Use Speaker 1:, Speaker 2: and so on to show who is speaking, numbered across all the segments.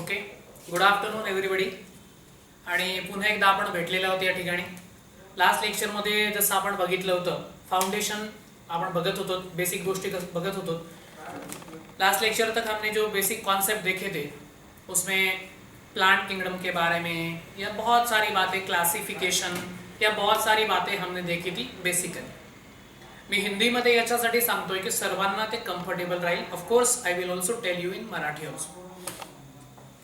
Speaker 1: Okay, good afternoon everybody. आणि पुन्हा एकदा आपण भेटलेलो आहोत या ठिकाणी. लास्ट लेक्चरमध्ये जसं आपण बघितलं होतं, फाउंडेशन आपण बघत होतो, बेसिक गोष्टी बघत होतो. लास्ट लेक्चर तक हमने जो बेसिक कॉन्सेप्ट देखे थे उसमें प्लांट किंगडम के बारे में या बहुत सारी बातें, क्लासिफिकेशन या बहुत सारी बातें हमने देखी थी बेसिकली. मी हिंदीमध्ये याच्यासाठी सांगतोय की सर्वांना ते कम्फर्टेबल राहील. Of course I will also tell you in Marathi also.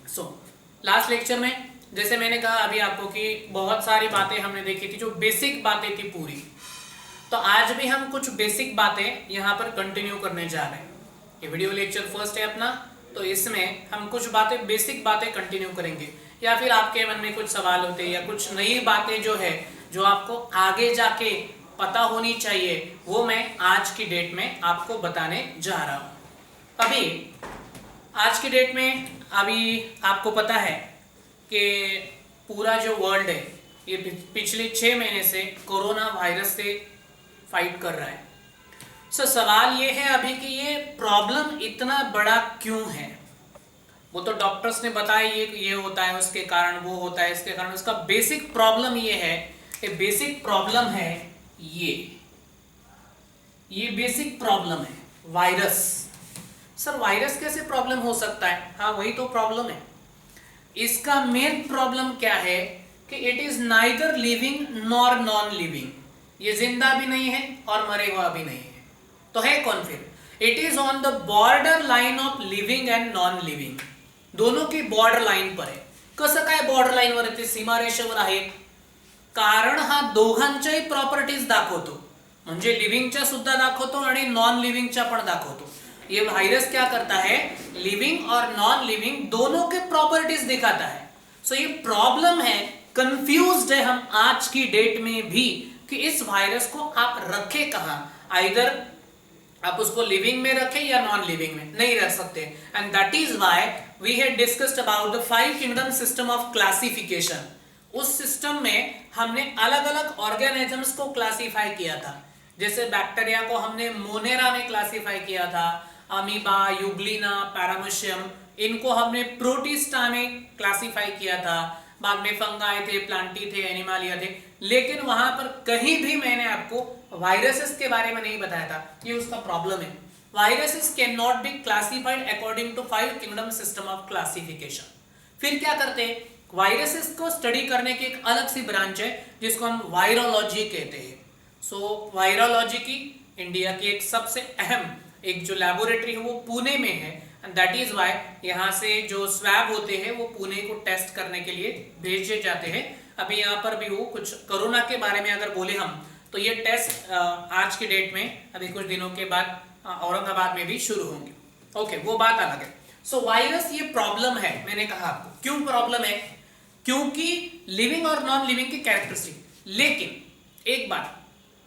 Speaker 1: So last lecture में जैसे मैंने कहा अभी आपको कि बहुत सारी बातें हमने देखी थी, जो बेसिक बातें थी पूरी. तो आज भी हम कुछ बेसिक बातें यहाँ पर कंटिन्यू करने जा रहे हैं. ये वीडियो लेक्चर फर्स्ट है अपना, तो इसमें हम कुछ बातें, बेसिक बातें कंटिन्यू करेंगे. या फिर आपके मन में कुछ सवाल होते हैं या कुछ नई बातें जो है जो आपको आगे जाके पता होनी चाहिए, वो मैं आज की डेट में आपको बताने जा रहा हूँ. अभी आज की डेट में अभी आपको पता है कि पूरा जो वर्ल्ड है ये पिछले 6 महीने से कोरोना वायरस से फाइट कर रहा है. सो सवाल ये है अभी कि ये प्रॉब्लम इतना बड़ा क्यों है. वो तो डॉक्टर्स ने बताया ये होता है, उसके कारण वो होता है, इसके कारण उसका बेसिक प्रॉब्लम ये है. ये बेसिक प्रॉब्लम है ये बेसिक प्रॉब्लम है वायरस. सर वायरस कैसे प्रॉब्लम हो सकता है? हाँ वही तो प्रॉब्लम है. इसका मेन प्रॉब्लम क्या है कि it is neither living nor non living. ये जिंदा भी नहीं है और मरे हुआ भी नहीं है. तो है कौन फिर? It is on the border line of living and non living. दोनों की बॉर्डर लाइन पर आहे. कसं काय बॉर्डर लाईनवर आहे? ते सीमारेषेवर आहे. कारण हा दोघांच्याही प्रॉपर्टीज दाखवतो, म्हणजे लिव्हिंगच्या सुद्धा दाखवतो आणि नॉन लिव्हिंगच्या पण दाखवतो. ये वायरस क्या करता है? लिविंग और नॉन लिविंग दोनों के प्रॉपर्टीज दिखाता है. सो ये प्रॉब्लम है, कंफ्यूज्ड है हम आज की डेट में भी कि इस वायरस को आप रखें कहां. आइदर आप उसको लिविंग में रखें या नॉन लिविंग में, नहीं रख सकते. And that is why we had discussed about the 5 kingdom system of classification. उस सिस्टम में हमने अलग अलग ऑर्गेनिजम्स को क्लासिफाई किया था. जैसे बैक्टीरिया को हमने मोनेरा में क्लासिफाई किया था, अमीबा, यूग्लिना, पैरामीशियम, इनको हमने प्रोटिस्टा में क्लासिफाई किया था. बाद में फंगाई थे, प्लांटी थे, एनिमालिया थे. लेकिन वहां पर कहीं भी मैंने आपको वायरसेस के बारे में नहीं बताया था. ये उसका प्रॉब्लम है. Viruses can not be classified according to 5 kingdom system of classification. फिर क्या करते हैं? वायरसेस को स्टडी करने की एक अलग सी ब्रांच है जिसको हम वायरोलॉजी कहते हैं. सो वायरोलॉजी की इंडिया की एक सबसे अहम एक जो लैबोरेटरी है वो पुणे में है. एंड दैट इज व्हाई यहाँ से जो स्वैब होते हैं वो पुणे को टेस्ट करने के लिए भेजे जाते हैं. अभी यहाँ पर भी वो कुछ कोरोना के बारे में अगर बोले हम तो ये टेस्ट आज की डेट में अभी कुछ दिनों के बाद औरंगाबाद में भी शुरू होंगे. ओके, वो बात अलग है. सो वायरस ये प्रॉब्लम है. मैंने कहा आपको क्यों प्रॉब्लम है, क्योंकि लिविंग और नॉन लिविंग की कैरेक्टरिस्टिक. लेकिन एक बात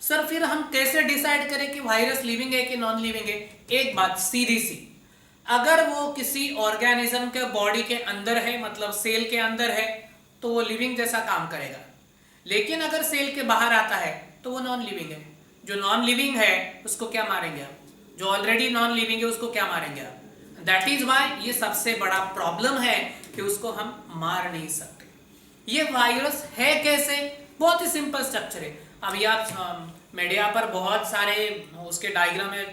Speaker 1: सर, फिर हम कैसे डिसाइड करें कि वायरस लिविंग है कि नॉन लिविंग है? एक बात सीधी सी, अगर वो किसी ऑर्गेनिज्म के बॉडी के अंदर है, मतलब सेल के अंदर है, तो वो लिविंग जैसा काम करेगा. लेकिन अगर सेल के बाहर आता है तो वो नॉन लिविंग है. जो नॉन लिविंग है उसको क्या मारेंगे आप? जो ऑलरेडी नॉन लिविंग है उसको क्या मारेंगे आप? दैट इज व्हाई ये सबसे बड़ा प्रॉब्लम है कि उसको हम मार नहीं सकते. ये वायरस है कैसे? बहुत ही सिंपल स्ट्रक्चर है. अभी आप मीडिया पर बहुत सारे उसके डायग्राम में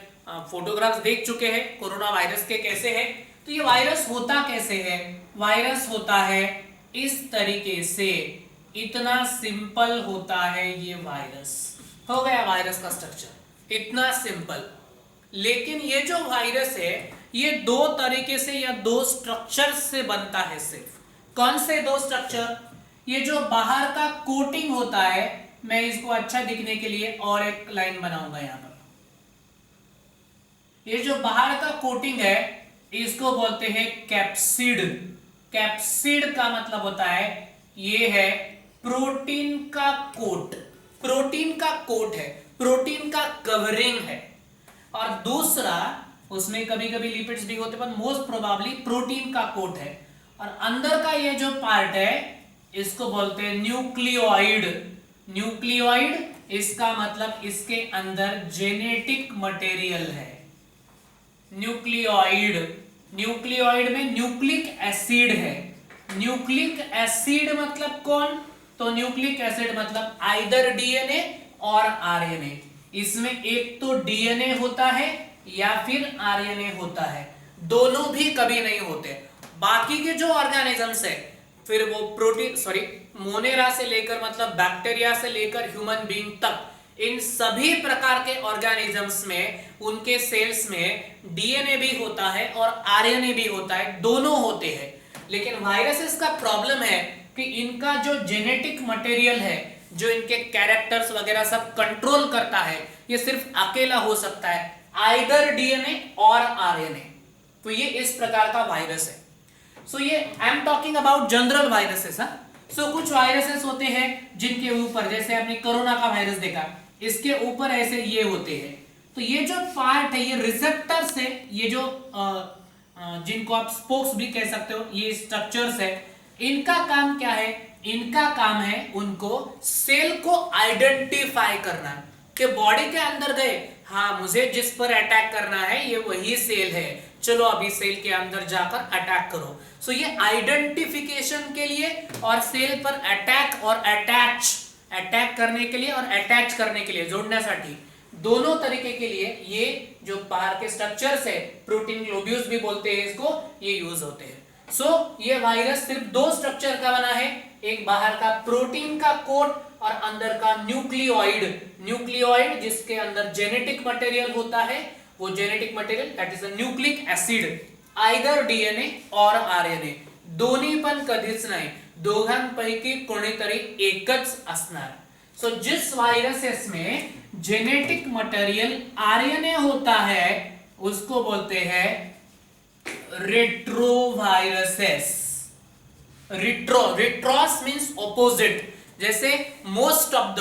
Speaker 1: फोटोग्राफ्स देख चुके हैं कोरोना वायरस के कैसे है. तो ये वायरस होता कैसे है? वायरस होता है इस तरीके से. इतना सिंपल होता है ये वायरस. हो गया वायरस का स्ट्रक्चर, इतना सिंपल. लेकिन ये जो वायरस है ये 2 तरीके से या 2 स्ट्रक्चर से बनता है. सिर्फ कौन से 2 स्ट्रक्चर? ये जो बाहर का कोटिंग होता है, मैं इसको अच्छा दिखने के लिए और एक लाइन बनाऊंगा यहाँ पर. ये जो बाहर का कोटिंग है इसको बोलते हैं कैप्सिड. कैप्सिड का मतलब होता है ये है प्रोटीन का कोट. प्रोटीन का कोट है, प्रोटीन का कवरिंग है. और दूसरा उसमें कभी कभी लिपिड्स भी होते हैं, पर मोस्ट प्रोबेबली प्रोटीन का कोट है. और अंदर का ये जो पार्ट है इसको बोलते हैं न्यूक्लियोइड. न्यूक्लियोइड इसका मतलब इसके अंदर जेनेटिक मटेरियल है. न्यूक्लियोइड न्यूक्लियोइड में न्यूक्लिक एसिड है। न्यूक्लिक एसिड मतलब कौन? तो न्यूक्लिक एसिड मतलब आइदर डीएनए और आरएनए। इसमें एक तो डीएनए होता है या फिर आरएनए होता है, दोनों भी कभी नहीं होते। बाकी के जो ऑर्गेनिजम्स है, फिर वो प्रोटीन मोनेरा से लेकर मतलब बैक्टीरिया से लेकर ह्यूमन बीइंग तक, इन सभी प्रकार के ऑर्गेनिजम्स में उनके सेल्स में डीएनए भी होता है और आरएनए भी होता है, दोनों होते हैं। लेकिन वायरसेस का प्रॉब्लम है कि इनका जो जेनेटिक मटेरियल है, जो इनके कैरेक्टर्स वगैरह सब कंट्रोल करता है, ये सिर्फ अकेला हो सकता है, आइदर डीएनए और आरएनए। तो ये इस प्रकार का वायरस है। सो ये I am talking about general viruses. So कुछ वायरसेस होते हैं जिनके ऊपर, जैसे आपने कोरोना का वायरस देखा, इसके ऊपर ऐसे ये होते हैं। तो ये जो पार्ट है, ये रिसेप्टर्स है, ये जो जिनको आप स्पोक्स भी कह सकते हो, ये स्ट्रक्चर्स है। इनका काम क्या है? इनका काम है उनको सेल को आइडेंटिफाई करना, कि बॉडी के अंदर गए, हाँ मुझे जिस पर अटैक करना है ये वही सेल है, चलो अभी सेल के अंदर जाकर अटैक करो। सो ये आइडेंटिफिकेशन के लिए और सेल पर अटैक और अटैक करने के लिए और अटैच करने के लिए, जोड़ण्यासाठी, दोनों तरीके के लिए ये जो बाहर के स्ट्रक्चर्स है, प्रोटीन ग्लोब्यूल्स भी बोलते हैं इसको, ये यूज होते हैं। सो ये वायरस सिर्फ दो स्ट्रक्चर का बना है, एक बाहर का प्रोटीन का कोट और अंदर का न्यूक्लियोइड जिसके अंदर जेनेटिक मटेरियल होता है, वो genetic material that is a nucleic acid, either DNA और आरएनए, दोन्ही पण कधीच नाही, दोघांपैकी कोणीतरी एकच असणार। सो जिस वायरसेस में जेनेटिक मटेरियल आरएनए होता है उसको बोलते हैं रेट्रोवायरसेस। Retros means opposite. जैसे मोस्ट ऑफ द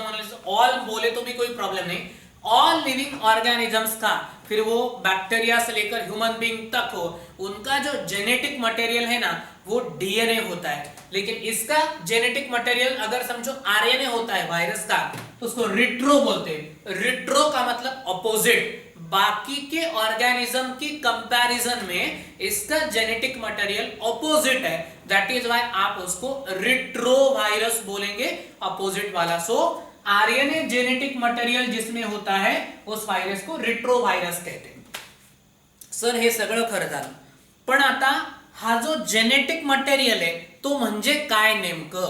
Speaker 1: मतलब ऑल बोले तो भी कोई प्रॉब्लम नहीं, ऑल लिविंग ऑर्गेनिजम्स का, फिर वो बैक्टीरिया से लेकर ह्यूमन बीइंग तक हो, उनका जो जेनेटिक मटेरियल है ना वो डीएनए होता है। लेकिन इसका जेनेटिक मटेरियल अगर समझो आरएनए होता है वायरस का, तो उसको रिट्रो बोलते हैं। रिट्रो का मतलब ऑपोजिट, बाकी के ऑर्गेनिज्म की कंपैरिजन में इसका जेनेटिक मटेरियल ऑपोजिट है, दैट इज व्हाई आप उसको रिट्रोवायरस बोलेंगे, ऑपोजिट वाला। सो आरएनए जेनेटिक मटेरियल जिसमें होता है उस वायरस को रिट्रोवायरस कहते हैं। सर हे सगळं खरं झालं, पण आता हा जो जेनेटिक मटेरियल है तो म्हणजे काय नेमकं,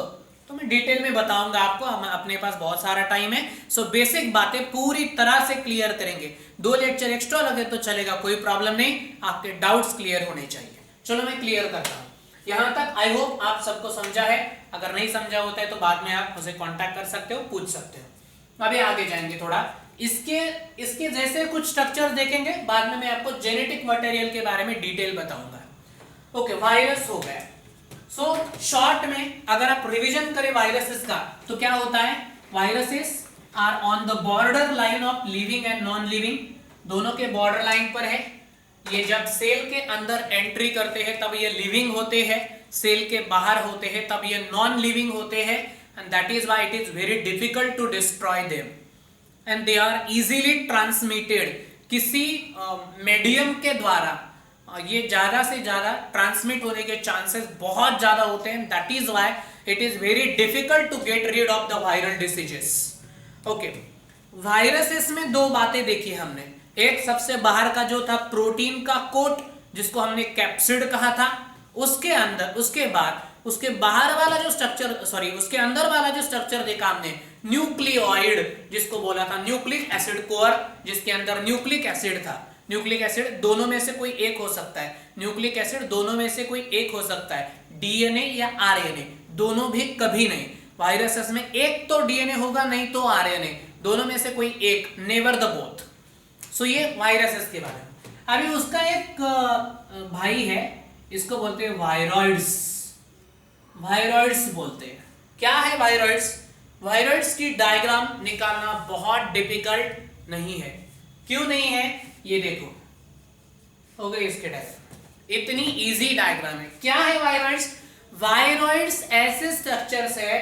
Speaker 1: तो मैं डिटेल में बताऊंगा आपको, अपने पास बहुत सारा टाइम है। सो बेसिक बातें पूरी तरह से क्लियर करेंगे, 2 लेक्चर एक्स्ट्रा लगे तो चलेगा, कोई प्रॉब्लम नहीं, आपके डाउट्स क्लियर होने चाहिए। चलो मैं क्लियर करता हूं यहां तक। आई होप आप सबको समझा है, अगर नहीं समझा होता है तो बाद में आप मुझे कांटेक्ट कर सकते हो, पूछ सकते हो। अभी आगे जाएंगे थोड़ा, इसके जैसे कुछ स्ट्रक्चर देखेंगे, बाद में मैं आपको जेनेटिक मटेरियल के बारे में डिटेल बताऊंगा। ओके, वायरस हो गया। सो शॉर्ट में अगर आप रिवीजन करें वायरसेस का तो क्या होता है, viruses are on the border line of living and non living, दोनों के बॉर्डर लाइन पर है। ये जब सेल के अंदर एंट्री करते हैं तब ये लिविंग होते हैं, सेल के बाहर होते हैं तब ये नॉन लिविंग होते हैं, and that is why it is very difficult to destroy them, and they are easily transmitted. किसी मीडियम के द्वारा ये ज्यादा से ज्यादा ट्रांसमिट होने के चांसेस बहुत ज्यादा होते हैं, that is why it is very difficult to get rid of the viral diseases. Okay, viruses में दो बातें देखी हमने, एक सबसे बाहर का जो था प्रोटीन का कोट जिसको हमने कैप्सिड कहा था, उसके अंदर, उसके बाद उसके बाहर वाला जो स्ट्रक्चर, उसके अंदर वाला जो स्ट्रक्चर देखा हमने न्यूक्लियोइड, जिसको बोला था न्यूक्लिक एसिड कोर, जिसके अंदर न्यूक्लिक एसिड था। न्यूक्लिक एसिड दोनों में से कोई एक हो सकता है, न्यूक्लिक एसिड दोनों में से कोई एक हो सकता है, डीएनए या आरएनए, दोनों भी कभी नहीं। वायरसेस में एक तो डीएनए होगा, नहीं तो आरएनए, दोनों में से कोई एक, नेवर द बोथ। सो ये वायरसेस के बारे में। अभी उसका एक भाई है, इसको बोलते हैं वायरॉइड्स। वायरॉइड्स बोलते हैं। क्या है वायरॉइड्स? वायरॉइड्स की डायग्राम निकालना बहुत डिफिकल्ट नहीं है। क्यों नहीं है? ये देखो, हो गई इसके डायग्राम, इतनी इजी डायग्राम है। क्या है वायरॉइड्स? वायरॉइड्स ऐसे स्ट्रक्चर्स है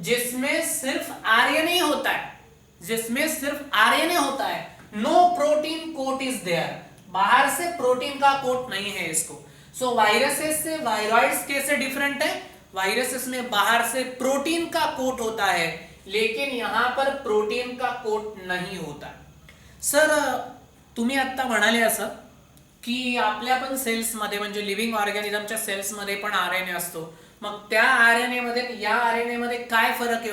Speaker 1: जिसमें सिर्फ आरएनए होता है, जिसमें सिर्फ आरएनए होता है, no protein coat is there, बाहर से प्रोटीन का कोट नहीं है इसको। सो वायरसेस से वायरॉइड्स कैसे डिफरेंट है? वायरसेस में बाहर से प्रोटीन का कोट होता है, लेकिन यहां पर प्रोटीन का कोट नहीं होता। सर तुम्ही आता म्हणाले असं की आपल्या पण सेल्समध्ये म्हणजे लिव्हिंग ऑर्गॅनिझमच्या सेल्समध्ये पण आरएनए असतो, मग त्या आरएनए मध्ये या आरएनए मध्ये काय फरक है?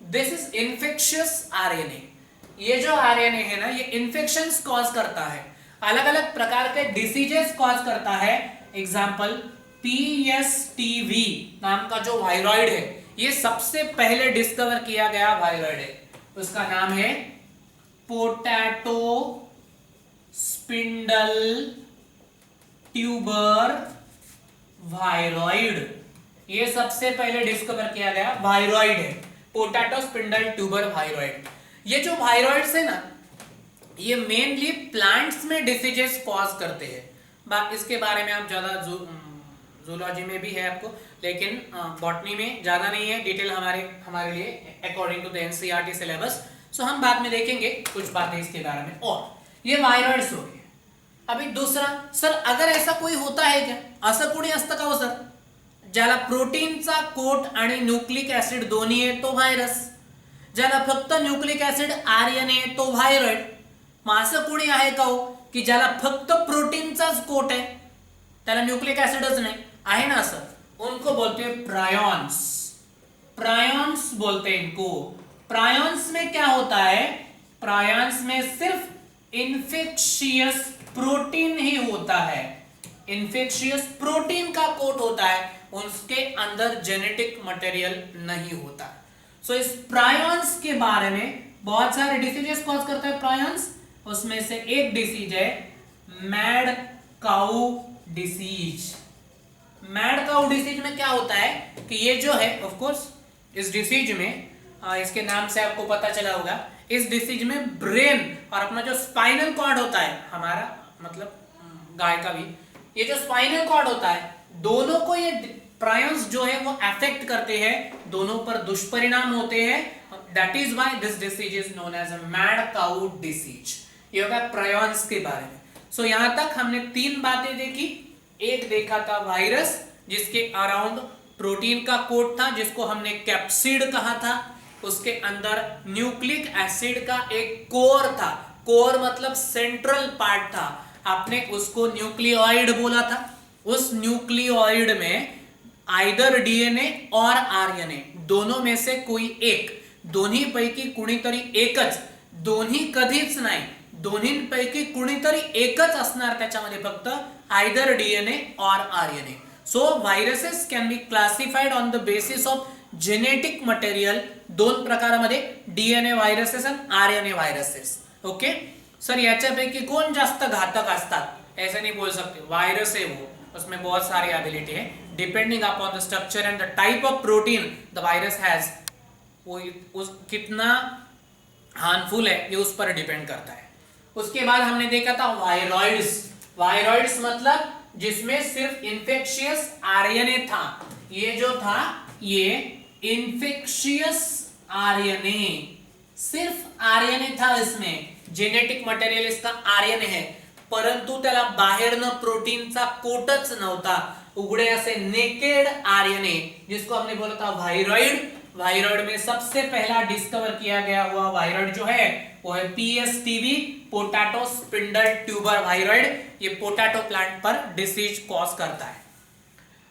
Speaker 1: This is infectious RNA. ये जो आरएनए है ना, ये इन्फेक्शंस कॉज करता है, अलग अलग प्रकार के डिसीजेस कॉज करता है। एग्जाम्पल पीएसटीवी नाम का जो वायरॉइड है, ये सबसे पहले डिस्कवर किया गया वायरॉइड है, उसका नाम है पोटैटो स्पिंडल ट्यूबर वायरॉइड। ये सबसे पहले डिस्कवर किया गया वायरॉइड है, पोटैटो स्पिंडल ट्यूबर वायरॉइड। ये जो वायरॉइड्स है ना, ये मेनली प्लांट्स में डिसीजेस कॉज करते हैं। इसके बारे में आप ज्यादा जूलॉजी में भी है आपको, लेकिन बॉटनी में ज्यादा नहीं है डिटेल हमारे लिए according to the NCERT syllabus. So हम बाद में देखेंगे कुछ बातें इसके बारे में। और ये वायरॉइड्स हो गए। अभी दूसरा, सर अगर ऐसा कोई होता है क्या, असं कोणी असतं का हो सर ज्याला प्रोटीनचा कोट आणि न्यूक्लिक ऍसिड दोन्ही आहे तो व्हायरस, ज्याला फक्त न्यूक्लिक ऍसिड आरएनए आहे तो व्हायरॉइड? मग असं कोणी आहे का हो की ज्याला फक्त प्रोटीनचाच कोट आहे, त्याला न्यूक्लिक ऍसिडच नाही? आहे ना असं? उनको बोलते हैं प्रायॉन्स। प्रायॉन्स बोलते हैं इनको। प्रायॉन्स में क्या होता है? प्रायॉन्स में सिर्फ इन्फेक्शियस प्रोटीन ही होता है, इन्फेक्शियस प्रोटीन का कोट होता है, उसके अंदर जेनेटिक मटेरियल नहीं होता। सो इस प्रायॉन्स के बारे में बहुत सारे डिसीजेस कॉज करता है प्रायॉन्स, उसमें से एक डिसीज है mad cow disease. Mad cow disease में क्या होता है कि ये जो है, ऑफ कोर्स इस डिसीज में इसके नाम से आपको पता चला होगा, इस डिसीज में ब्रेन और अपना जो स्पाइनल कॉर्ड होता है हमारा, मतलब गाय का भी, ये जो स्पाइनल कॉर्ड होता है, दोनों को ये प्रायॉन्स जो है वो अफेक्ट करते हैं, दोनों पर दुष्परिणाम होते हैं। That is why this disease is known as mad cow disease. ये होगा प्रायॉन्स के बारे में। सो यहां तक हमने 3 बातें देखी। एक देखा था वायरस, जिसके अराउंड प्रोटीन का कोट था, जिसको हमने कैप्सिड कहा था। उसके अंदर न्यूक्लिक एसिड का एक कोर था, कोर मतलब सेंट्रल पार्ट था, आपने उसको न्यूक्लियोइड बोला था। उस न्यूक्लियोइड में आइदर डीएनए और आरएनए दोनों में से कोई एक, दोन्ही पैकी कुणीतरी एकच, दोन्ही कधीच नाही, दोन्हींपैकी कुणीतरी एकच असणार त्याच्यामध्ये, फक्त आइदर डीएनए और RNA. So viruses can be classified on the basis of genetic material. 2 प्रकारामध्ये, डीएनए वायरसेस आणि आरएनए वायरसेस। ओके सर, याच्यापैकी कोण जास्त घातक असतात ऐसे नहीं बोल सकते, वायरस है वो, उसमें बहुत सारी एबिलिटी है, depending upon the structure and the type of protein the virus has, वो उस कितना हार्मफुल है ये उस पर डिपेंड करता है। उसके बाद हमने देखा था वायरॉइड्स। वायरॉइड्स मतलब जिसमें सिर्फ इन्फेक्शियस आरएनए था, ये जो था ये इन्फेक्शियस आरएनए, सिर्फ आरएनए था, इसमें जेनेटिक मटेरियल इसका आरएनए है, परंतु त्याला बाहेरनं प्रोटीनचा कोटच नव्हता, उघडे असे नेकेड आरएनए, जिसको हमने बोला था वायरॉइड। वायरॉइड में सबसे पहला डिस्कवर किया गया हुआ वायरॉइड जो है वो है पीएसटीवी, पोटैटो स्पिंडल ट्यूबर वायरॉइड। ये पोटैटो प्लांट पर डिसीज कॉज करता है।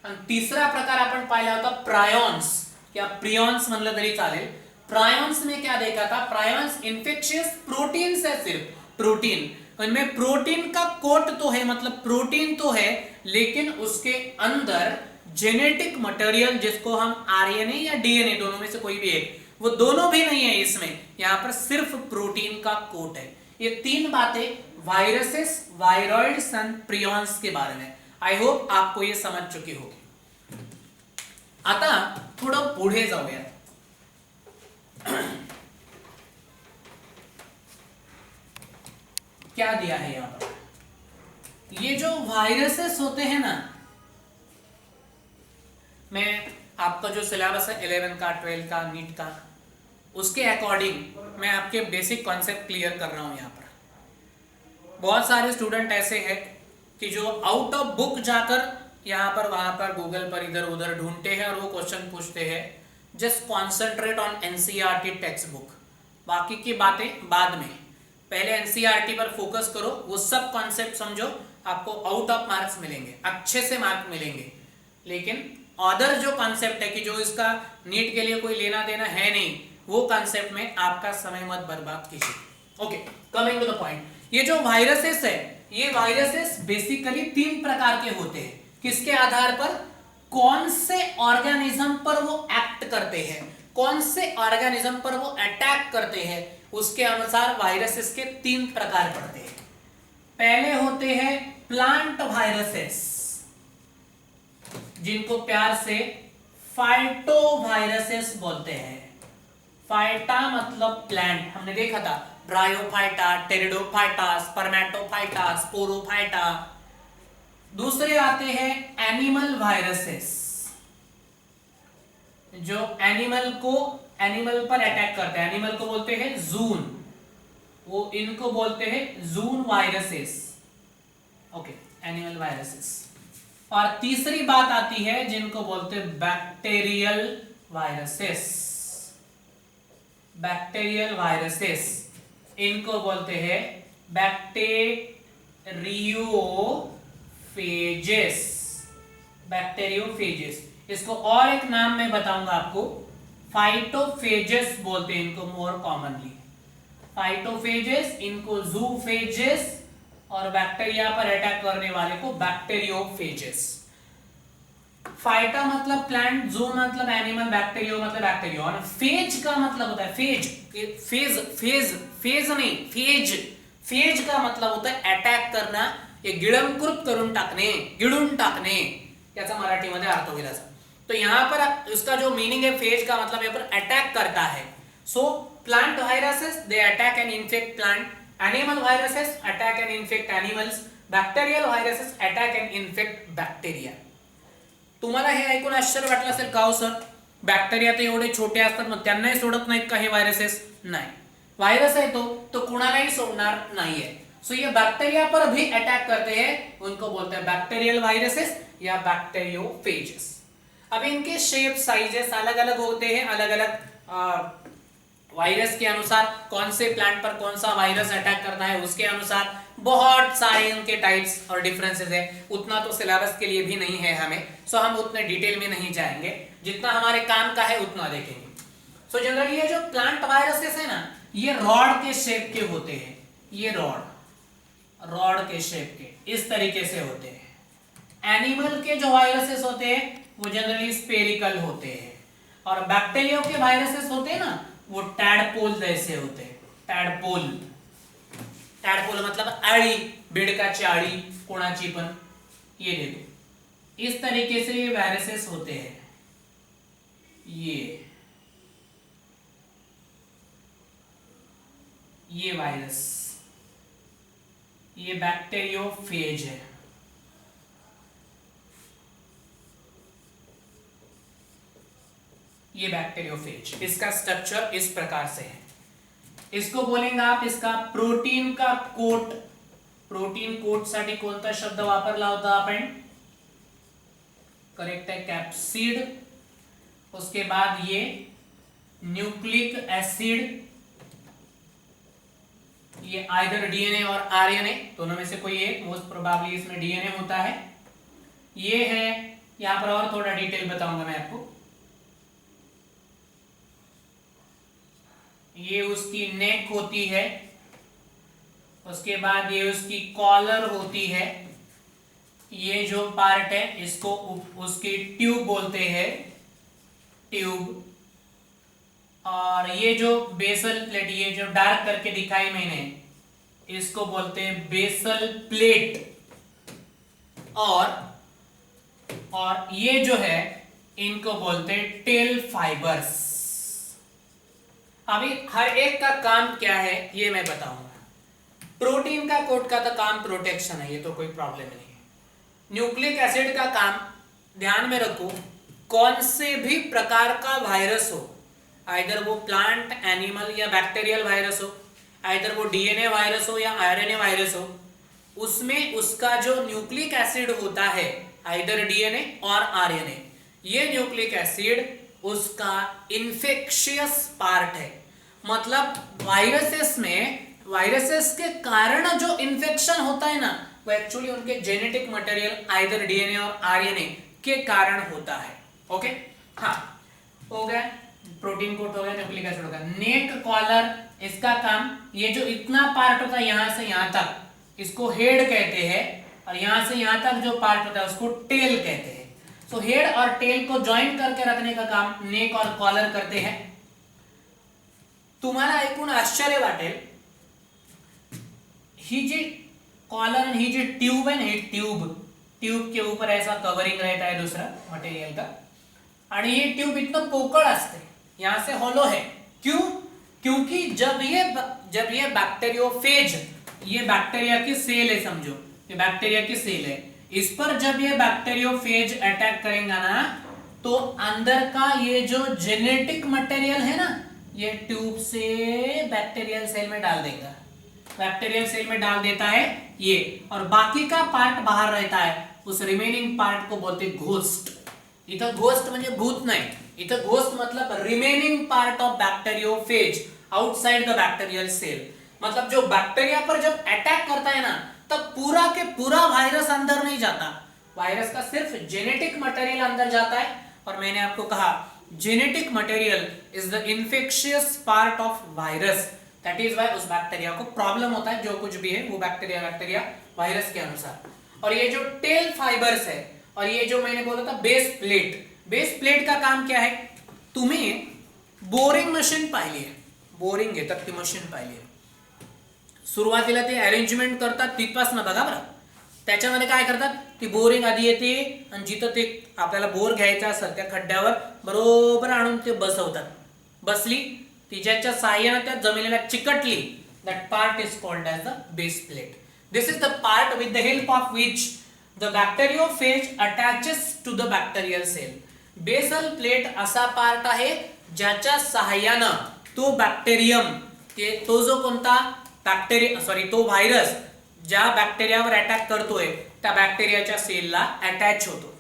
Speaker 1: आणि तीसरा प्रकार आपण पाहिला होता प्रायॉन्स, क्या प्रियॉन्स म्हणलं तरी चालेल। प्रायॉन्स में क्या देखा था? प्रायॉन्स इन्फेक्शियस प्रोटीन से, सिर्फ प्रोटीन, उनमें प्रोटीन का कोट तो है, मतलब प्रोटीन तो है, लेकिन उसके अंदर जेनेटिक मटेरियल, जिसको हम आरएनए या डीएनए दोनों में से कोई भी एक, वो दोनों भी नहीं है इसमें, यहां पर सिर्फ प्रोटीन का कोट है। ये 3 बातें वायरसेस, वायरॉइड्स एंड प्रियॉन्स के बारे में। आई होप आपको ये समझ चुकी होगी। आता थोडं पुढे जाऊया। क्या दिया है यहां पर? ये जो वायरसेस होते हैं ना, मैं आपका जो सिलेबस है 11 का, 12 का, नीट का, उसके अकॉर्डिंग मैं आपके बेसिक कॉन्सेप्ट क्लियर कर रहा हूं यहां पर। बहुत सारे स्टूडेंट ऐसे हैं कि जो आउट ऑफ बुक जाकर यहाँ पर वहां पर गूगल पर इधर उधर ढूंढते हैं और वो क्वेश्चन पूछते हैं। Just concentrate on NCERT text book, बाकी की बातें बाद में, पहले एनसीईआरटी पर फोकस करो, वो सब कॉन्सेप्ट समझो, आपको आउट ऑफ मार्क्स मिलेंगे, अच्छे से मार्क मिलेंगे। लेकिन अदर जो कॉन्सेप्ट है कि जो इसका नीट के लिए कोई लेना देना है नहीं, वो कॉन्सेप्ट में आपका समय मत बर्बाद कीजिए। Okay, coming to the point. ये जो वायरसेस है, ये वायरसेस बेसिकली 3 प्रकार के होते हैं। किसके आधार पर? कौन से ऑर्गेनिज्म पर वो एक्ट करते हैं, कौन से ऑर्गेनिज्म पर वो अटैक करते हैं, उसके अनुसार वायरसेस के 3 प्रकार पड़ते हैं। पहले होते हैं प्लांट वायरसेस, जिनको प्यार से फाइटोवायरसेस बोलते हैं। फाइटा मतलब प्लांट, हमने देखा था ब्रायोफाइटा, टेरिडोफाइटा, स्पर्मेटोफाइटा, स्पोरोफाइटा। दूसरे आते हैं एनिमल वायरसेस, जो एनिमल पर अटैक करते हैं, एनिमल को बोलते हैं जून, वो इनको बोलते हैं जून वायरसेस। Okay, animal viruses. और तीसरी बात आती है जिनको बोलते हैं बैक्टीरियल वायरसेस। बैक्टीरियल वायरसेस, इनको बोलते हैं बैक्टीरियोफेजेस। बैक्टीरियोफेजेस, इसको और एक नाम मैं बताऊंगा आपको, फाइटोफेजेस बोलते हैं इनको मोर कॉमनली। फाइटोफेजेस, इनको जूफेजेस, और बैक्टीरिया पर अटैक करने वाले को बैक्टीरियोफेजेस। फाइटा मतलब प्लांट, जू मतलब एनिमल, बैक्टीरियो मतलब बैक्टीरिया। और फेज का मतलब होता है फेज नहीं, फेज का मतलब होता है अटॅक करना, हे गिळंकृत करून टाकणे, गिळून टाकणे, याचा मराठीमध्ये अर्थ होईल असा। तो यहाँ पर उसका जो मीनिंग है फेज का मतलब यहाँ पर अटैक करता है। So plant viruses they attack and infect plant, animal viruses attack and infect animals, bacterial viruses attack and infect bacteria. तुम्हाला हे ऐकून आश्चर्य वाटलं असेल का हो सर, बॅक्टेरिया तर एवढे छोटे असतात मग त्यांनाही सोडत नाहीत का हे वायरसेस? नाही, वायरस है तो कुणालाही सोडणार नाहीये। सो ये बैक्टीरिया पर भी अटैक करते हैं, उनको बोलते हैं बैक्टीरियल वायरसेस या बैक्टीरियोफेजेस। अब इनके शेप साइजेस अलग अलग होते हैं, अलग अलग वायरस के अनुसार, कौन से प्लांट पर कौन सा वायरस अटैक करना है उसके अनुसार बहुत सारे उनके टाइप्स और डिफरेंसेस है। उतना तो सिलेबस के लिए भी नहीं है हमें, सो हम उतने डिटेल में नहीं जाएंगे, जितना हमारे काम का है उतना देखेंगे। सो जनरली ये जो प्लांट वायरसेस है ना, ये रॉड के शेप के होते हैं, ये रॉड के शेप के इस तरीके से होते हैं। एनिमल के जो वायरसेस होते हैं वो जनरली स्पेरिकल होते हैं, और बैक्टीरिया के वायरसेस होते हैं ना, वो टैडपोल जैसे होते हैं। टॅडपोल मतलब आळी, बेडकाची आळी कोणाची पण, ये देखो इस तरीके से ये वायरसेस होते हैं। ये वायरस, ये बैक्टीरियोफेज है। ये बैक्टीरियोफेज, इसका स्ट्रक्चर इस प्रकार से है। इसको बोलेंगे आप इसका प्रोटीन का कोट। प्रोटीन कोट साठी कोणता शब्द वापरला होता आपण? करेक्ट है, कैप्सिड। उसके बाद ये न्यूक्लिक एसिड, ये आइदर डीएनए और आरएनए दोनों में से कोई एक, मोस्ट प्रोबेबली इसमें डीएनए होता है। ये है, यहां पर और थोड़ा डिटेल बताऊंगा मैं आपको। ये उसकी नेक होती है, उसके बाद ये उसकी कॉलर होती है, ये जो पार्ट है इसको उसकी ट्यूब बोलते हैं, ट्यूब। और ये जो बेसल प्लेट, ये जो डार्क करके दिखाई मैंने, इसको बोलते हैं बेसल प्लेट। और ये जो है इनको बोलते हैं टेल फाइबर्स। अभी हर एक का काम क्या है ये मैं बताऊंगा। प्रोटीन का कोट का तो काम प्रोटेक्शन है, ये तो कोई प्रॉब्लम नहीं है। न्यूक्लिक एसिड का काम, ध्यान में रखो, कौन से भी प्रकार का वायरस हो, आइदर वो प्लांट, एनिमल या बैक्टीरियल वायरस हो, आइदर वो डीएनए वायरस हो या आरएनए वायरस हो, उसमें उसका जो न्यूक्लिक एसिड होता है, आइदर डीएनए और आरएनए, ये न्यूक्लिक एसिड उसका इन्फेक्शियस पार्ट है। मतलब वायरसेस के कारण जो इन्फेक्शन होता है ना, वो एक्चुअली उनके जेनेटिक मटेरियल आइदर डीएनए और आरएनए के कारण होता है। ओके, हाँ हो गया, प्रोटीन कोट हो गया, न्यूक्लिक एसिड हो गया। नेक कॉलर, इसका काम, ये जो इतना पार्ट होता है यहां से यहां तक, इसको हेड कहते हैं, और यहां से यहां तक जो पार्ट होता है उसको टेल कहते हैं। सो हेड और टेल को ज्वाइन करके रखने का काम नेक और कॉलर करते हैं। तुम्हाला ऐकून आश्चर्य वाटेल, ही जी कॉलर आणि ही जी ट्यूब है ना, ये ट्यूब के ऊपर ऐसा कवरिंग रहता है दूसरा मटेरियल का, और ये ट्यूब इतना पोकळ असते, यहां से हॉलो है। क्यों? क्योंकि जब ये बैक्टीरियोफेज, ये बैक्टीरिया की सेल है, समझो ये बैक्टीरिया की सेल है, इस पर जब ये बैक्टीरियोफेज अटैक करेगा ना, तो अंदर का ये जो जेनेटिक मटेरियल है ना, ये ट्यूब से बैक्टीरियल सेल में डाल देगा, बैक्टीरियल सेल में डाल देता है ये, और बाकी का पार्ट बाहर रहता है, उस रिमेनिंग पार्ट को बोलते घोस्ट। इथं घोस्ट म्हणजे भूत नाही, इथं घोस्ट मतलब remaining part of bacteriophage outside the bacterial cell. मतलब जो बैक्टीरिया पर जब अटैक करता है ना, तब पूरा के पूरा वायरस अंदर नहीं जाता, वायरस का सिर्फ जेनेटिक मटेरियल अंदर जाता है। और मैंने आपको कहा genetic material is the infectious part of virus, that is why उस बैक्टीरिया को प्रॉब्लम होता है, जो कुछ भी है वो बैक्टीरिया वायरस के अनुसार। और ये जो टेल फाइबर्स है, और ये जो मैंने बोला था बेस प्लेट का काम क्या है? तुम्ही बोरिंग मशीन पाहिली आहे, बोरिंग घेतात ती मशीन पाहिली आहे, सुरुवातीला ते अरेंजमेंट करतात तिथपासून बघा बरं, त्याच्यामध्ये काय करतात, ती बोरिंग आधी येते आणि जिथं ते आपल्याला बोर घ्यायचा असेल त्या खड्ड्यावर बरोबर आणून ते बसवतात, बसली तिच्याच्या साहाय्याने त्या जमिनीला चिकटली, that part is called as the base plate. This is the part with the help of which the bacteriophage attaches to the bacterial cell. Basal plate असा पार्ट आहे ज्याच्या सहाय्याने तो बॅक्टेरियम, तो जो कोणता तो व्हायरस ज्या बॅक्टेरियावर अटॅक करतोय त्या बॅक्टेरियाच्या सेलला अटॅच होतो।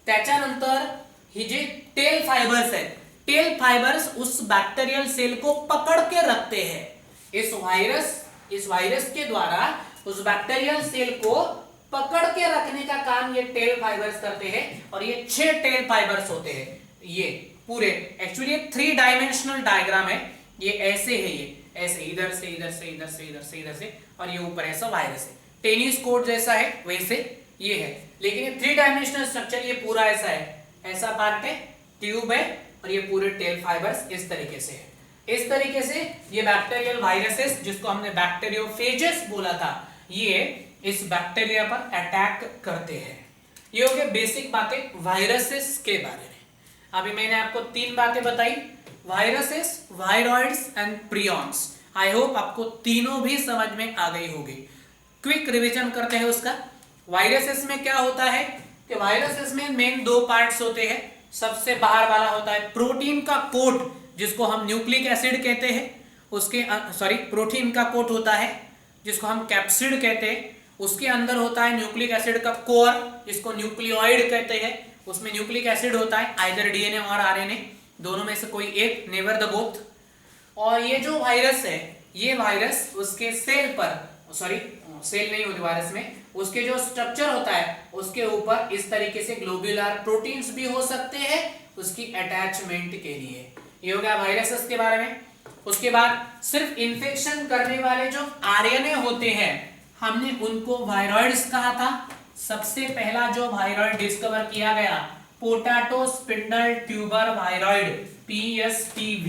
Speaker 1: त्याच्यानंतर ही जी टेल फाइबर्स है, टेल फाइबर्स उस बैक्टीरियल सेल को पकड़ के रखते हैं। इस वायरस के द्वारा उस बैक्टीरियल सेल को पकड़ के रखने का काम ये टेल फाइबर्स करते हैं, और ये 6 टेल फाइबर्स होते हैं। ये पूरे एक्चुअली 3 डायमेंशनल डायग्राम है, ये ऐसे है, ये ऐसे इधर से इधर से इधर से इधर से इधर से, और ये ऊपर ऐसा वायरस है, टेनिस कोर्ट जैसा है वैसे ये है, लेकिन ये 3 डायमेंशनल स्ट्रक्चर ये पूरा ऐसा है, ऐसा पार्ट है, ट्यूब है, और ये पूरे टेल फाइबर्स इस तरीके से है। इस तरीके से ये बैक्टीरियल वायरसेस, जिसको हमने बैक्टीरियोफेजेस बोला था, ये इस बैक्टीरिया पर अटैक करते हैं। ये हो गए बेसिक बातें वायरसेस के बारे में। अभी मैंने आपको 3 बातें बताई, viruses, viroids and prions. I hope आपको तीनों भी समझ में आ गई होगी। क्विक रिवीजन करते हैं उसका। वायरसेस में क्या होता है कि वायरसेस में मेन 2 पार्ट्स होते हैं। सबसे बाहर वाला होता है प्रोटीन का कोट, जिसको हम न्यूक्लिक एसिड कहते हैं, उसके प्रोटीन का कोट होता है जिसको हम कैप्सिड कहते हैं। उसके अंदर होता है न्यूक्लिक एसिड का कोर, जिसको न्यूक्लियोइड कहते हैं। उसमें न्यूक्लिक एसिड होता है, आइदर डीएनए और आरएनए, दोनों में से कोई एक, नेवर द बोथ। और ये जो वायरस है, ये वायरस उसके सेल पर, सेल नहीं होती वायरस में, उसके जो स्ट्रक्चर होता है उसके ऊपर इस तरीके से ग्लोब्यूलर प्रोटीन्स भी हो सकते हैं उसकी अटैचमेंट के लिए। ये हो गया वायरसेस के बारे में। उसके बाद सिर्फ इन्फेक्शन करने वाले जो आरएनए होते हैं, हमने उनको वायरॉइड्स कहा था। सबसे पहला जो वायरॉइड डिस्कवर किया गया, potato spindle tuber viroid, PSTV,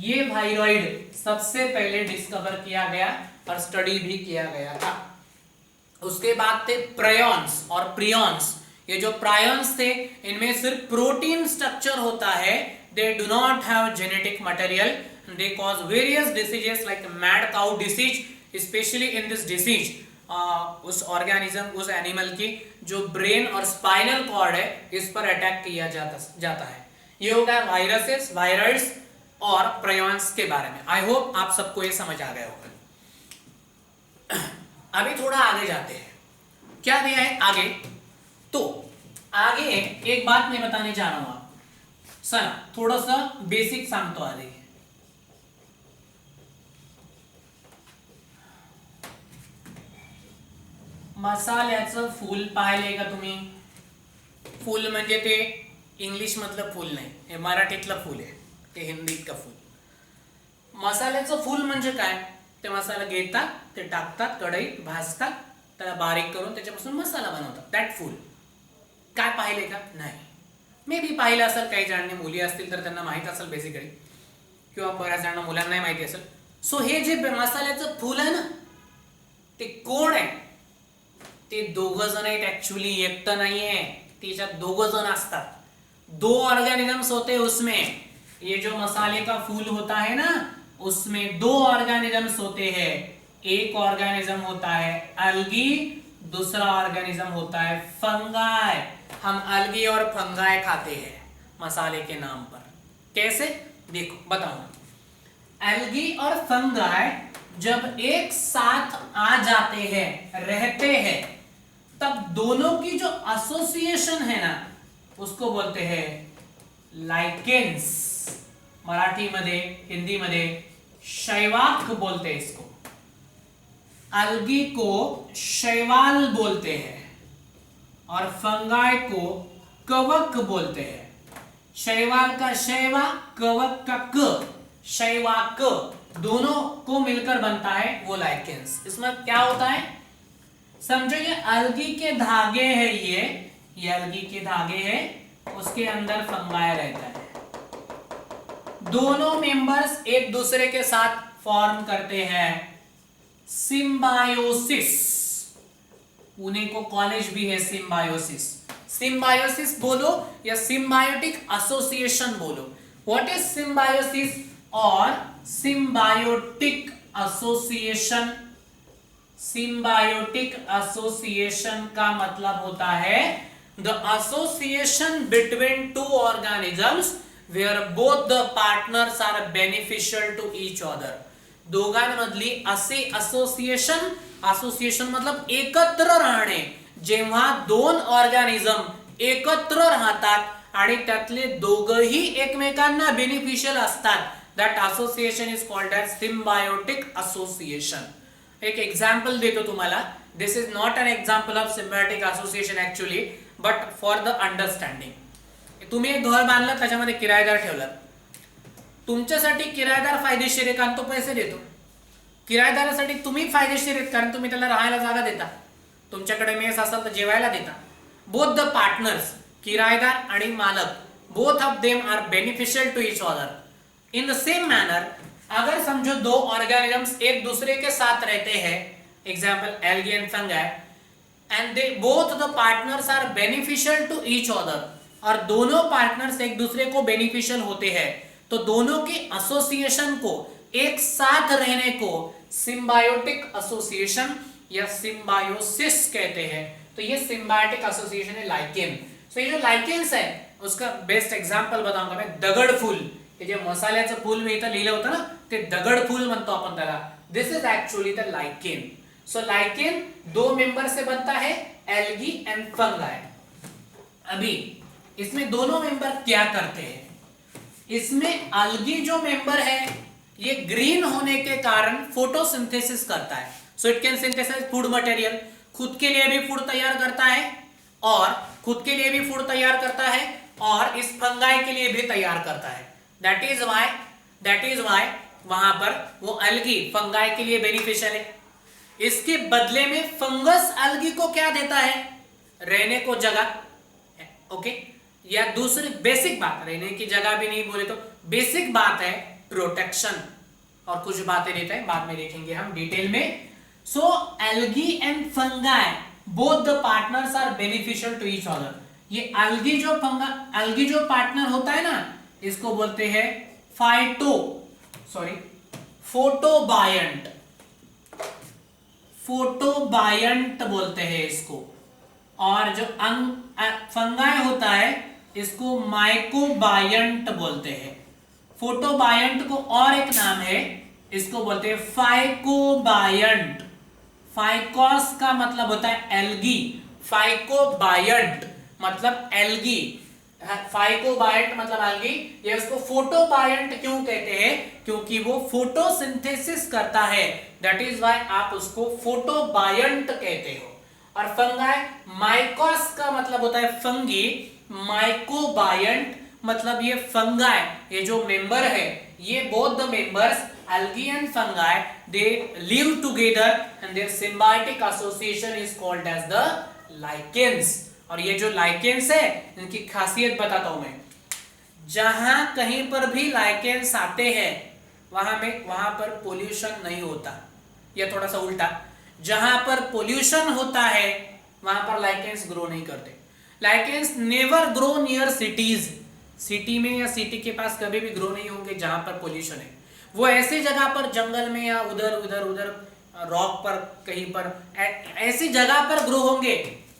Speaker 1: ये वायरॉइड सबसे पहले डिस्कवर किया गया और स्टडी भी किया गया था। उसके बाद थे प्रायॉन्स और प्रियॉन्स। ये जो प्रायॉन्स थे, इनमें सिर्फ प्रोटीन स्ट्रक्चर होता है, they do not have genetic material, they cause various diseases like mad cow disease. Specially in this disease उस ऑर्गेनिज्म, उस एनिमल की जो ब्रेन और स्पाइनल कॉर्ड है, इस पर अटैक किया जाता है। ये हो गया वायरसेस, वायरॉइड्स और प्रायॉन्स के बारे में। आई होप आप सबको ये समझ आ गया होगा। अभी थोड़ा आगे जाते हैं, क्या दिया है आगे। तो आगे एक बात मैं बताने जा रहा हूं आपको, सर थोडंसं बेसिक सांगतो आधी। मसाल्याचं फूल पाहिलंय का तुम्ही? फूल म्हणजे ते इंग्लिश मधलं फूल नाही, हे मराठीतलं फूल आहे, ते हिंदीतलं फूल. मसाल्याचं फूल म्हणजे काय? ते मसाला घेतात, ते टाकतात कढईत, भाजतात, त्याला बारीक करून त्याच्यापासून मसाला बनवतात, दॅट फूल. काय पाहिले का? नाही. मे बी पाहिलं असेल, काही जणांनी मुली असतील तर त्यांना माहित असेल बेसिकली, किंवा बऱ्याच जणांना मुलांनाही माहिती असेल. सो हे जे मसाल्याचं फूल आहे ना, ते कोण आहे? ते दोघं जण आहेत ऍक्च्युअली, एकटं नाहीये, त्याच्यात दोघं जण असतात, दो ऑर्गेनिजम्स होते उसमें. ये जो मसाले का फूल होता है ना, उसमें दो ऑर्गेनिजम्स होते हैं. एक ऑर्गेनिज्म होता है अल्गी, दूसरा ऑर्गेनिज्म होता है फंगाई. हम अल्गी और फंगाई खाते हैं मसाले के नाम पर. कैसे? देखो बताऊं. एल्गी और फंगाई जब एक साथ आ जाते हैं, रहते हैं, तब दोनों की जो एसोसिएशन है ना, उसको बोलते हैं लाइकेन्स. मराठी मध्ये, हिंदी मध्ये शैवाल बोलते हैं इसको. अल्गी को शैवाल बोलते हैं और फंगाई को कवक बोलते हैं. शैवाल का शैवा, कवक का क, शैवाक, दोनों को मिलकर बनता है वो लाइकेन्स. इसमें क्या होता है समझो, ये अल्गी के धागे हैं, ये अल्गी के धागे हैं, उसके अंदर फंगाई रहता है. दोनों मेंबर्स एक दूसरे के साथ फॉर्म करते हैं सिम्बायोसिस. पुणे को कॉलेज भी है सिम्बायोसिस. सिम्बायोसिस बोलो या सिम्बायोटिक एसोसिएशन बोलो. व्हाट इज सिम्बायोसिस और सिम्बायोटिक एसोसिएशन? सिम्बायोटिक एसोसिएशन का मतलब होता है the association between two organisms where both the partners are beneficial to each other. दोघांमधली असे असोसिएशन, असोसिएशन मतलब एकत्र राहणे, जेव्हा दोन ऑर्गॅनिझम एकत्र राहतात आणि त्यातले दोघही एकमेकांना बेनिफिशियल असतात, that association is called as symbiotic association. एक एग्जाम्पल देतो तुम्हाला. This is not an example of symbiotic association actually, but for the understanding. तुम्ही एक घर बांधलं, त्याच्यामध्ये किरायेदार ठेवला, तुमच्यासाठी किरायेदार फायदेशीर आहे कारण तो पैसे देतो. किरायेदारासाठी तुम्ही फायदेशीर आहेत कारण तुम्ही त्याला राहायला जागा देता, तुमच्याकडे मेस असेल तर जेवायला देता. बोथ द पार्टनर्स, किरायेदार आणि मालक, both of them are beneficial to each other. In the same manner, अगर समझो दो ऑर्गेनिजम्स एक दूसरे के साथ रहते हैं, example algae and fungi, and they both the partners are beneficial to each other, और दोनों पार्टनर्स एक दूसरे को बेनिफिशियल होते हैं, तो दोनों के एसोसिएशन को, एक साथ रहने को सिम्बायोटिक एसोसिएशन या सिम्बायोसिस कहते हैं. तो ये सिम्बायोटिक एसोसिएशन है लाइकेन. सो ये जो लाइकेन्स है उसका बेस्ट एग्जांपल बताऊंगा मैं, दगड फूल. हे जे मसाल्याचं फूल मी इथं लिहिलं होतं ना, ते दगड फूल म्हणतो आपण त्याला. This is actually the lichen. So lichen दो मेंबर से बनता है, एल्गी एंड फंगाई. अभी इसमें दोनों मेंबर क्या करते हैं? इसमें अल्गी जो मेंबर है ये ग्रीन होने के कारण फोटोसिंथेसिस करता है. So it can synthesize food material. खुद के लिए भी फूड तैयार करता है और खुद के लिए भी फूड तैयार करता है और इस फंगाई के लिए भी तैयार करता है. दैट इज वाई वहां पर वो अल्गी फंगाई के लिए बेनिफिशियल है. इसके बदले में फंगस अल्गी को क्या देता है? रहने को जगह. ओके, या दूसरी बेसिक बात, रहने की जगह भी नहीं बोले तो बेसिक बात है प्रोटेक्शन, और कुछ बातें देते हैं बाद में देखेंगे हम डिटेल में. So algae and fungi both the partners are beneficial to each other. ये एल्गी जो पार्टनर होता है ना, इसको बोलते हैं फोटोबायंट बोलते हैं इसको. और जो फंगाई होता है इसको माइकोबायंट बोलते हैं. फोटोबायंट को और एक नाम है, इसको बोलते हैं फाइकोबायंट. फाइकोस का मतलब होता है एल्गी, फाइकोबायंट मतलब एल्गी, फाइकोबायंट मतलब एल्गी। ये उसको फोटोबायंट क्यों कहते हैं? क्योंकि वो फोटोसिंथेसिस करता है, दैट इज व्हाई आप उसको फोटोबायंट कहते हो। और फंगाई, माइकोस का मतलब होता है फंगी, माइकोबायंट मतलब ये फंगाई, ये जो मेंबर है, ये both the members algae and fungi they live together and their symbiotic association is called as the lichens। और ये जो लाइकेंस है इनकी खासियत बताता हूं मैं। जहां कहीं पर भी लाइकेंस आते हैं वहां पर पोल्यूशन नहीं होता, या थोड़ा सा उल्टा, जहां पर पोल्यूशन होता है वहां पर लाइकेंस ग्रो नहीं करते। Lichens never grow near cities, city में या सिटी के पास कभी भी ग्रो नहीं होंगे जहां पर पोल्यूशन है। वो ऐसी जगह पर, जंगल में या उधर रॉक पर, कहीं पर ऐसी जगह पर ग्रो होंगे,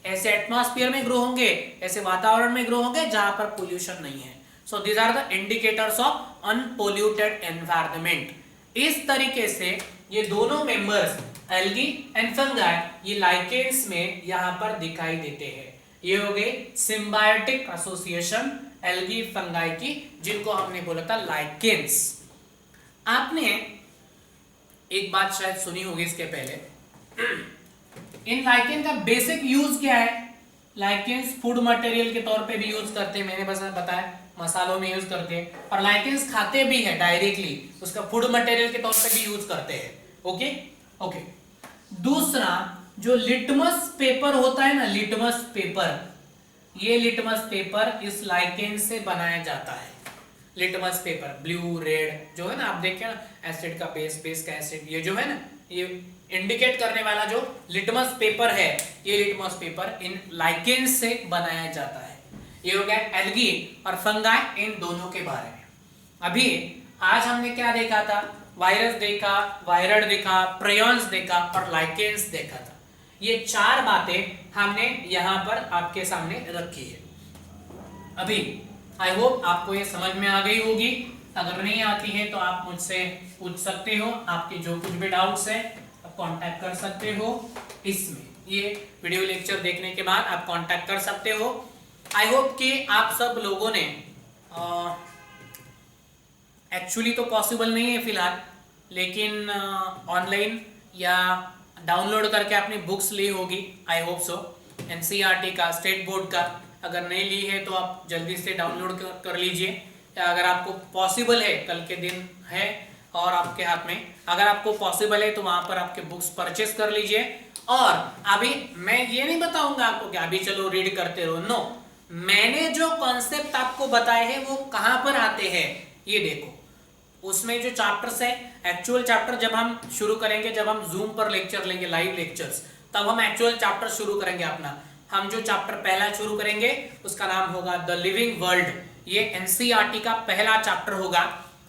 Speaker 1: ऐसे एटमॉस्फेयर में ग्रो होंगे, ऐसे वातावरण में ग्रो होंगे जहां पर पोल्यूशन नहीं है। So these are the indicators of unpolluted environment. इस तरीके से ये दोनों मेंबर्स एल्गी एंड फंगाई ये लाइकेंस में यहां पर दिखाई देते हैं। ये हो गए सिम्बायोटिक एसोसिएशन एल्गी फंगाई की, जिनको हमने बोला था लाइकेंस। आपने एक बात शायद सुनी होगी इसके पहले, इन लाइकेन का बेसिक यूज क्या है? लाइकेंस फूड मटेरियल के तौर पे भी यूज करते हैं, मैंने बस बताया, मसालों में यूज करते हैं, और लाइकेंस खाते भी है डायरेक्टली, उसका फूड मटेरियल के तौर पे भी यूज करते हैं। Okay okay. दूसरा जो लिटमस पेपर होता है ना, लिटमस पेपर, ये लिटमस पेपर इस लाइकेन से बनाया जाता है। लिटमस पेपर ब्लू रेड जो है ना, आप देखिए ना, एसिड का बेस, बेस का एसिड, ये जो है ना, ये इंडिकेट करने वाला जो लिटमस पेपर है, ये लिटमस पेपर इन लाइकेंस से बनाया जाता है। ये हो गया एल्गी और फंगाई, इन दोनों के बारे में। अभी आज हमने क्या देखा था? वायरस देखा, वायरड देखा, प्रेयॉन्स देखा और लाइकेंस देखा था। ये चार बातें हमने यहां पर आपके सामने रखी है। अभी आई होप आपको ये समझ में आ गई होगी। अगर नहीं आती है तो आप मुझसे पूछ सकते हो, आपके जो कुछ भी डाउट्स है आप कांटेक्ट कर सकते हो इसमें। ये वीडियो लेक्चर देखने के बाद आप कांटेक्ट कर सकते हो। आई होप कि आप सब लोगों ने, एक्चुअली तो पॉसिबल नहीं है फिलहाल, लेकिन ऑनलाइन या डाउनलोड करके आपने बुक्स ली होगी, आई होप सो, एनसीईआरटी का, स्टेट बोर्ड का। अगर नहीं ली है तो आप जल्दी से डाउनलोड कर लीजिए, या अगर आपको पॉसिबल है, कल के दिन है और आपके हाथ में, अगर आपको पॉसिबल है तो वहां पर आपके बुक्स परचेस कर लीजिए। और अभी मैं ये नहीं बताऊंगा आपको कि अभी चलो रीड करते रहो, नो, मैंने जो कॉन्सेप्ट आपको बताए हैं वो कहां पर आते हैं ये देखो। उसमें जो चैप्टर्स है, एक्चुअल चैप्टर जब हम शुरू करेंगे, जब हम जूम पर लेक्चर लेंगे, लाइव लेक्चर्स, तब हम एक्चुअल चैप्टर शुरू करेंगे अपना। हम जो चैप्टर पहला शुरू करेंगे उसका नाम होगा द लिविंग वर्ल्ड। ये एनसीईआरटी का पहला चैप्टर होगा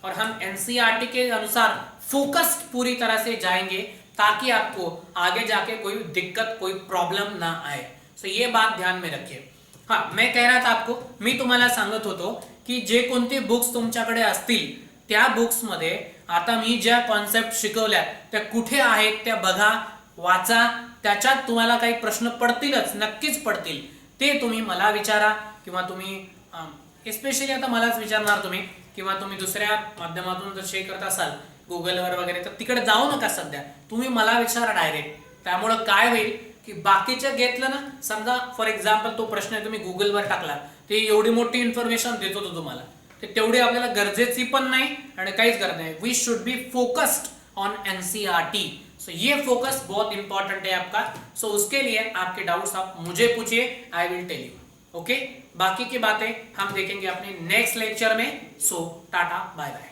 Speaker 1: और हम एनसीईआरटी के अनुसार फोकस्ड पूरी तरह से जाएंगे ताकि आपको आगे जाके कोई दिक्कत, कोई प्रॉब्लम ना आए। सो ये बात ध्यान में रखिए। हाँ, मैं कह रहा था आपको, मी तुम्हाला सांगत होतो की जे कोणते बुक्स तुमच्याकडे असतील त्या बुक्स मध्ये आता मी ज्या कॉन्सेप्ट शिकवल्या त्या कुठे आहेत त्या बघा, वाचा, त्याच्यात तुम्हाला काही प्रश्न पडतीलच, नक्कीच पडतील, ते तुम्ही मला विचारा किंवा तुम्ही स्पेशली आता मलाच विचारणार तुम्ही, किंवा तुम्ही दुसऱ्या माध्यमातून जर शेअर करत असाल गुगलवर वगैरे, तर तिकडे जाऊ नका सध्या, तुम्ही मला विचारा डायरेक्ट। त्यामुळे काय होईल की बाकीचं घेतलं ना, समजा फॉर एक्झाम्पल तो प्रश्न तुम्ही गुगलवर टाकला, ते एवढी मोठी इन्फॉर्मेशन देत होतो तुम्हाला, ते तेवढी आपल्याला गरजेची पण नाही आणि काहीच गरज नाही। We should be focused on NCERT. So ये फोकस बहुत इंपॉर्टेंट है आपका। सो उसके लिए आपके डाउट्स आप मुझे पूछिए, I will tell you. Okay, बाकी की बातें हम देखेंगे अपने नेक्स्ट लेक्चर में। So tata, bye bye.